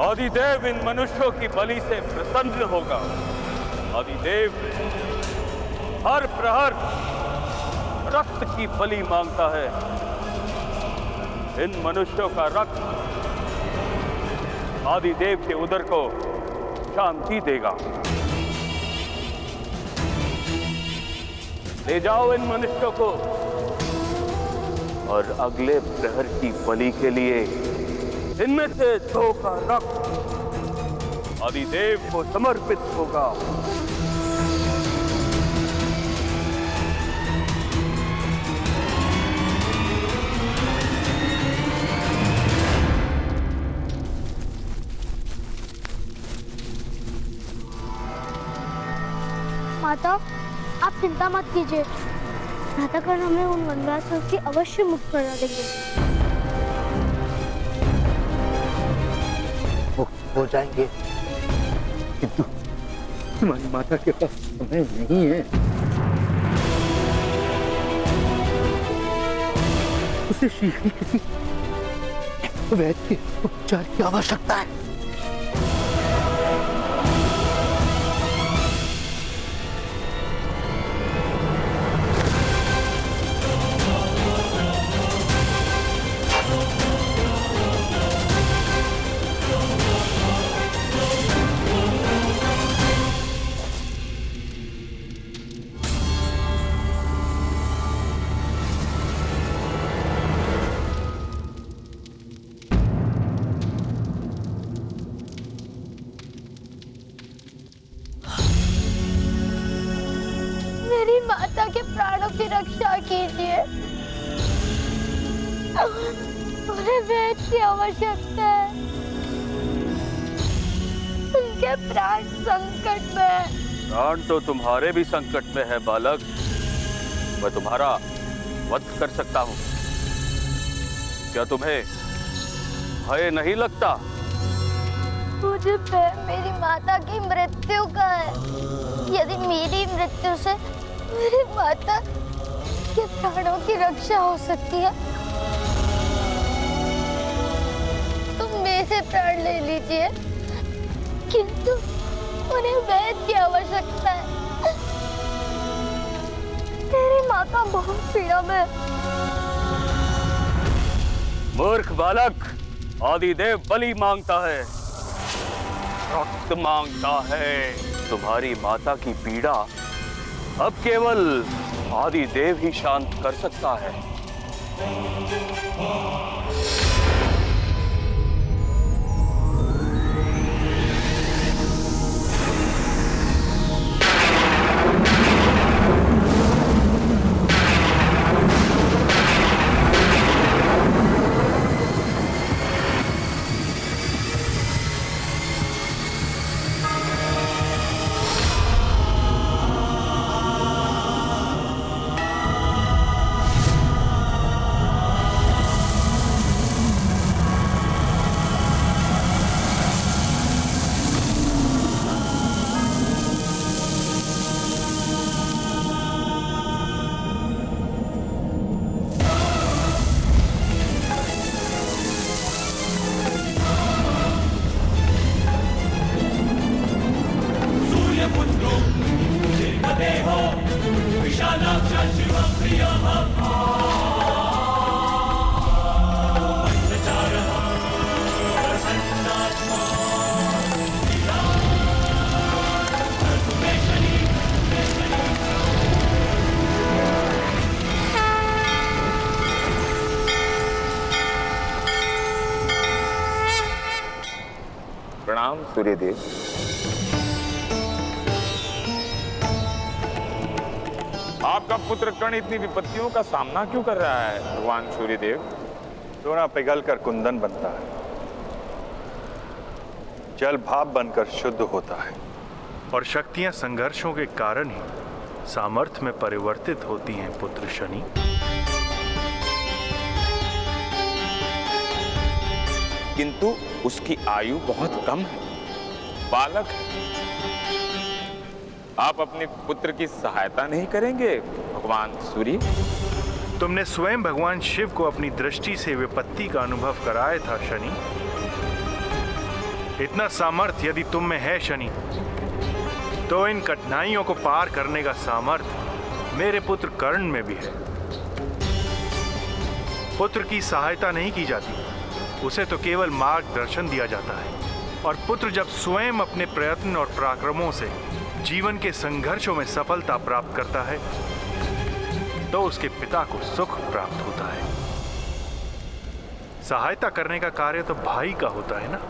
आदिदेव इन मनुष्यों की बलि से प्रसन्न होगा। आदिदेव हर प्रहर रक्त की बलि मांगता है। इन मनुष्यों का रक्त आदिदेव के उदर को शांति देगा। ले जाओ इन मनुष्यों को और अगले प्रहर की बलि के लिए इनमें से 2 का रक्त आदिदेव को समर्पित होगा। माता, आप चिंता मत कीजिए। प्रातःकाल हमें उन वनवासियों से अवश्य मुक्त करा देंगे। मुक्त हो जाएंगे, किंतु तुम्हारी माता के पास समय नहीं है। उसे शीघ्र किसी वैद्य के उपचार की आवश्यकता है। मेरी माता के प्राणों की रक्षा कीजिए। उन्हें वैद्य की आवश्यकता है। उनके प्राण संकट में है। प्राण तो तुम्हारे भी संकट में है बालक। मैं तुम्हारा वध कर सकता हूँ। क्या तुम्हें भय नहीं लगता? मुझे भय मेरी माता की मृत्यु का है। यदि मेरी मृत्यु से मेरी माता के प्राणों की रक्षा हो सकती है तो मेरे प्राण ले लीजिए, किंतु उन्हें वैद्य की आवश्यकता है। मेरी माता बहुत पीड़ा में है। मूर्ख बालक, आदिदेव बलि मांगता है, रक्त मांगता है। तुम्हारी माता की पीड़ा अब केवल आदिदेव ही शांत कर सकता है। प्रणाम सूर्यदेव। आपका पुत्र कर्ण इतनी विपत्तियों का सामना क्यों कर रहा है भगवान सूर्यदेव? सोना पिघलकर कुंदन बनता है, जल भाप बनकर शुद्ध होता है, और शक्तियां संघर्षों के कारण ही सामर्थ्य में परिवर्तित होती हैं पुत्र शनि। किंतु उसकी आयु बहुत कम है, बालक है। आप अपने पुत्र की सहायता नहीं करेंगे भगवान सूर्य? तुमने स्वयं भगवान शिव को अपनी दृष्टि से विपत्ति का अनुभव कराया था शनि। इतना सामर्थ्य यदि तुम में है शनि, तो इन कठिनाइयों को पार करने का सामर्थ्य मेरे पुत्र कर्ण में भी है। पुत्र की सहायता नहीं की जाती, उसे तो केवल मार्गदर्शन दिया जाता है। और पुत्र जब स्वयं अपने प्रयत्न और पराक्रमों से जीवन के संघर्षों में सफलता प्राप्त करता है, तो उसके पिता को सुख प्राप्त होता है। सहायता करने का कार्य तो भाई का होता है ना।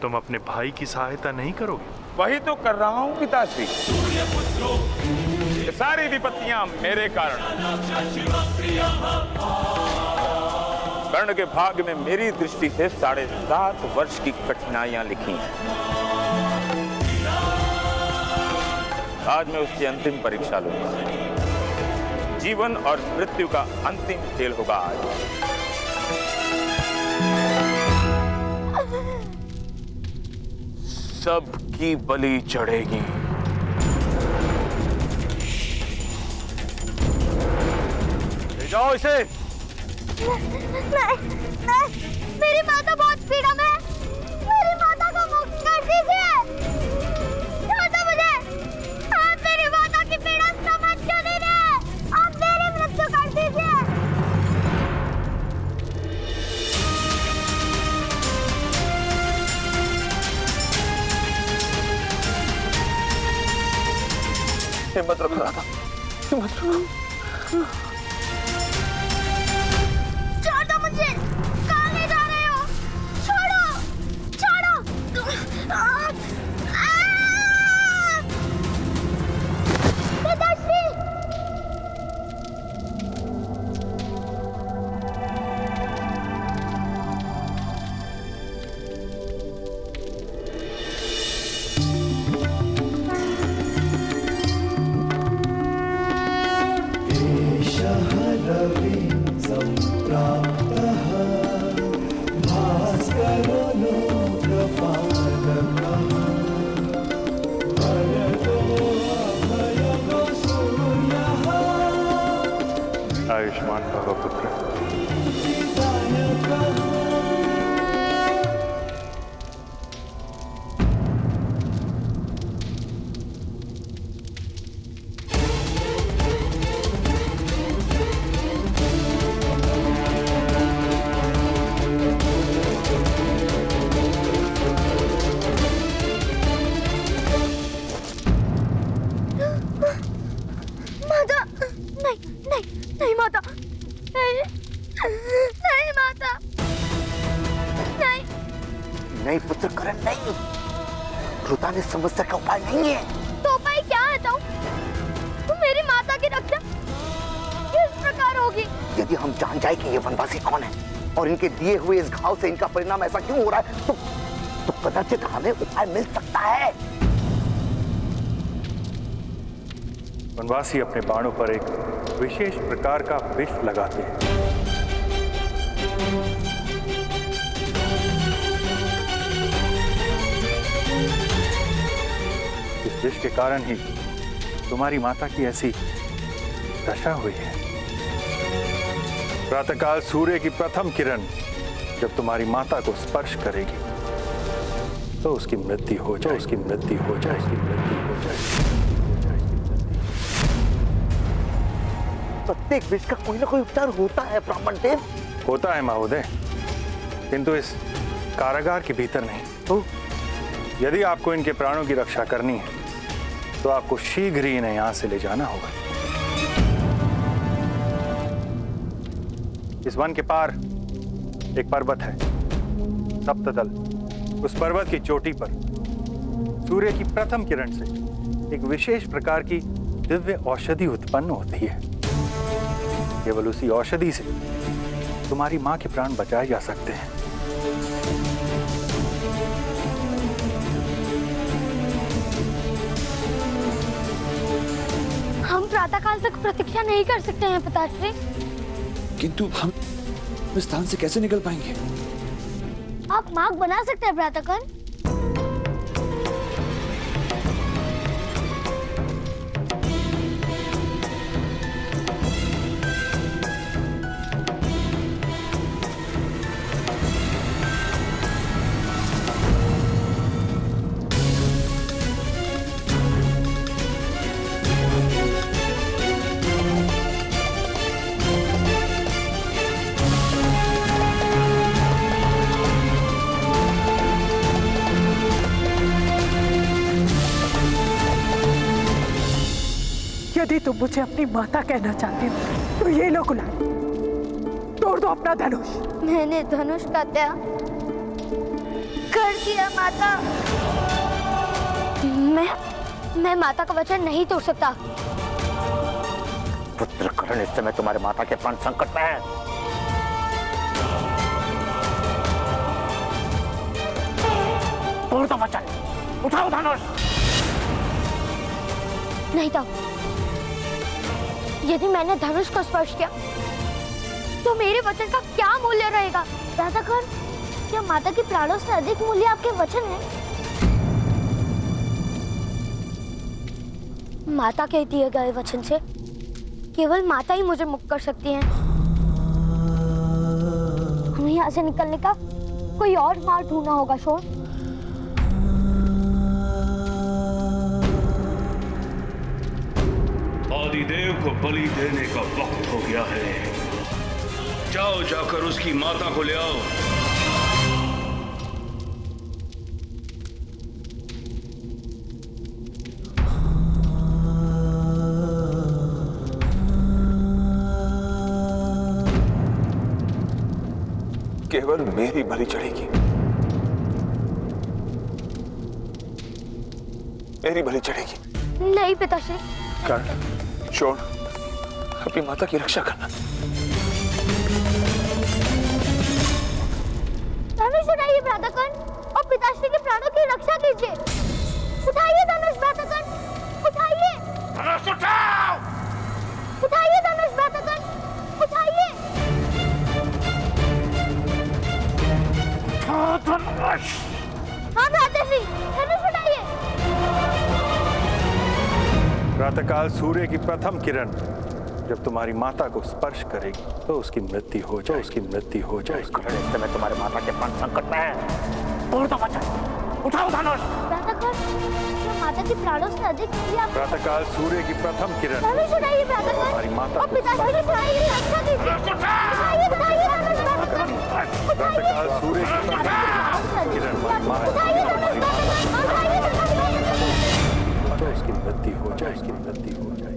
तुम अपने भाई की सहायता नहीं करोगे? वही तो कर रहा हूं पिताश्री। ये सारी विपत्तियां मेरे कारण। कर्ण के भाग्य में मेरी दृष्टि से 7.5 वर्ष की कठिनाइयां लिखी हैं। आज मैं उसकी अंतिम परीक्षा लूंगा। जीवन और मृत्यु का अंतिम खेल होगा आज। सबकी बलि चढ़ेगी। ले जाओ इसे। नहीं, मेरी माता बहुत पीड़ा में है। मेरी माता को मुक्त कर दीजिए। छोड़ दो मुझे। आप मेरी माता की पीड़ा समझ क्यों नहीं रहे? आप मेरी मृत्यु कर दीजिए। हिम्मत रखो राधा, हिम्मत रखो। छोड़ दो मुझे। कहाँ ले जा रहे हो? छोड़ो, छोड़ो। पिताश्री। आयुष्मान भव पुत्र। माता, नहीं, नहीं, नहीं माता, नहीं, नहीं माता, नहीं। नहीं पुत्र करण, नहीं। ध्रुता ने समस्या का उपाय नहीं है। तो उपाय क्या है ताऊ? मेरी माता की रक्षा किस प्रकार होगी? यदि हम जान जाए कि ये वनवासी कौन है और इनके दिए हुए इस घाव से इनका परिणाम ऐसा क्यों हो रहा है, तो कदाचित हमें उपाय मिल सकता है। वनवासी अपने बाणों पर एक विशेष प्रकार का विष लगाते हैं। इस विष के कारण ही तुम्हारी माता की ऐसी दशा हुई है। प्रातःकाल सूर्य की प्रथम किरण जब तुम्हारी माता को स्पर्श करेगी, तो उसकी मृत्यु हो जाए, उसकी मृत्यु हो जाए, उसकी मृत्यु हो जाए। प्रत्येक विष का कोई ना कोई उपचार होता है ब्राह्मण देव। होता है महोदय, किंतु इस कारागार के भीतर नहीं। तो यदि आपको इनके प्राणों की रक्षा करनी है, तो आपको शीघ्र ही इन्हें यहां से ले जाना होगा। इस वन के पार एक पर्वत है, सप्तदल। उस पर्वत की चोटी पर सूर्य की प्रथम किरण से एक विशेष प्रकार की दिव्य औषधि उत्पन्न होती है। केवल उसी औषधि से तुम्हारी मां के प्राण बचाए जा सकते हैं। हम प्रातःकाल तक प्रतीक्षा नहीं कर सकते हैं पिताश्री। किंतु हम इस स्थान से कैसे निकल पाएंगे? आप मार्ग बना सकते हैं प्रातःकाल। यदि तुम मुझे अपनी माता कहना चाहती हो तो ये लो गुलाल, तोड़ दो अपना धनुष। मैंने धनुष का त्याग कर दिया माता। मैं माता का वचन नहीं तोड़ सकता। पुत्र करण, इस समय तुम्हारे माता के प्राण संकट में है। तोड़ दो वचन, उठाओ धनुष। नहीं तो यदि मैंने धनुष को स्पर्श किया तो मेरे वचन का क्या मूल्य रहेगा? राधाकर्ण, क्या माता के प्राणों से अधिक मूल्य आपके वचन है? माता के दिए गए वचन से केवल माता ही मुझे मुक्त कर सकती हैं। हमें यहाँ से निकलने का कोई और मार्ग ढूंढना होगा। शोर, आदिदेव को बलि देने का वक्त हो गया है। जाओ, जाकर उसकी माता को ले आओ। केवल मेरी बलि चढ़ेगी, मेरी बलि चढ़ेगी। नहीं पिताश्री। कर्ण, शोण, अपनी माता की रक्षा करना। धनुष उठाइए भ्राताकर्ण और पिताश्री के प्राणों की रक्षा कीजिए। उठाइए धनुष भ्राताकर्ण, उठाइए। धनुष उठाओ। उठाइए धनुष भ्राताकर्ण, उठाइए। धनुष। हाँ भ्राताश्री, धनुष उठाइए। प्रातःकाल सूर्य की प्रथम किरण जब तुम्हारी माता को स्पर्श करेगी तो उसकी मृत्यु हो जाए, उसकी मृत्यु हो जाए। करण, इस समय तुम्हारे माता के प्राण संकट में है। तोड़ दो वचन, उठाओ धनुष। भ्राताकर्ण, क्या माता के प्राणों से अधिक मूल्य आपके? प्रातःकाल सूर्य की प्रथम किरण धनुष उठाइए भ्राताकर्ण हमारी माता और पिताश्री के प्राणों की रक्षा कीजिए। उठाइए, उठाइए धनुष भ्राताकर्ण, प्रातःकाल सूर्य की प्रथम किरण हमारी माता तो उसकी मृत्यु हो जाए, उसकी मृत्यु हो जाए।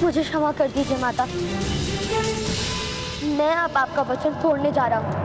मुझे क्षमा कर दीजिए माता। मैं अब आपका वचन तोड़ने जा रहा हूँ।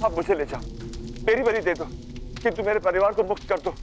आप मुझे ले जाओ, मेरी बलि दे दो, किंतु मेरे परिवार को मुक्त कर दो।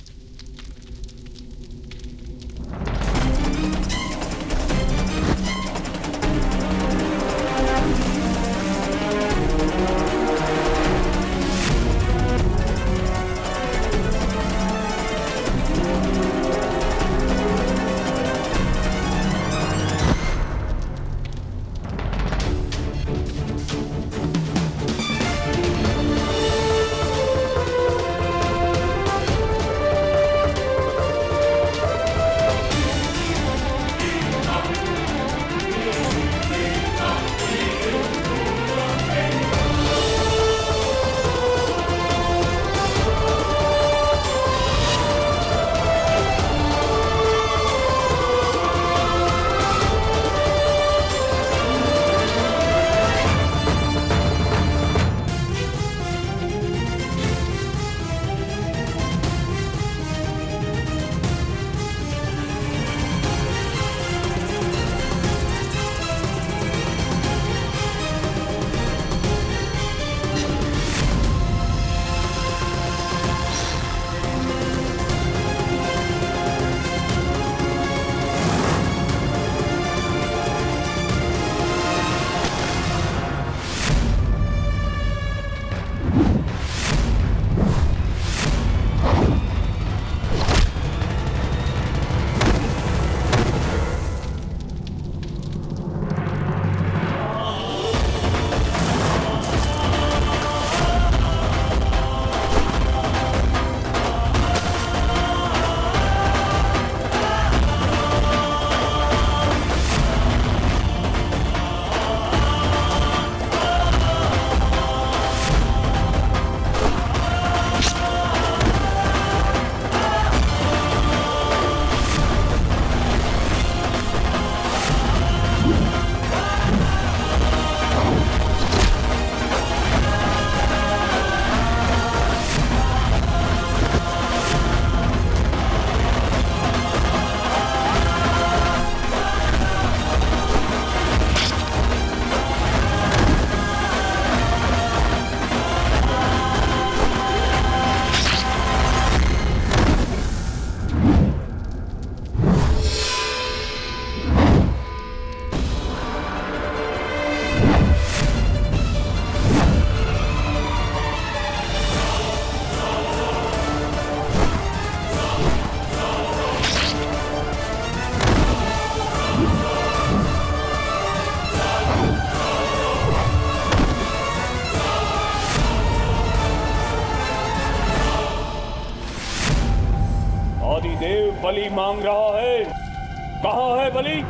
बलि मांग रहा है। कहाँ है बलि?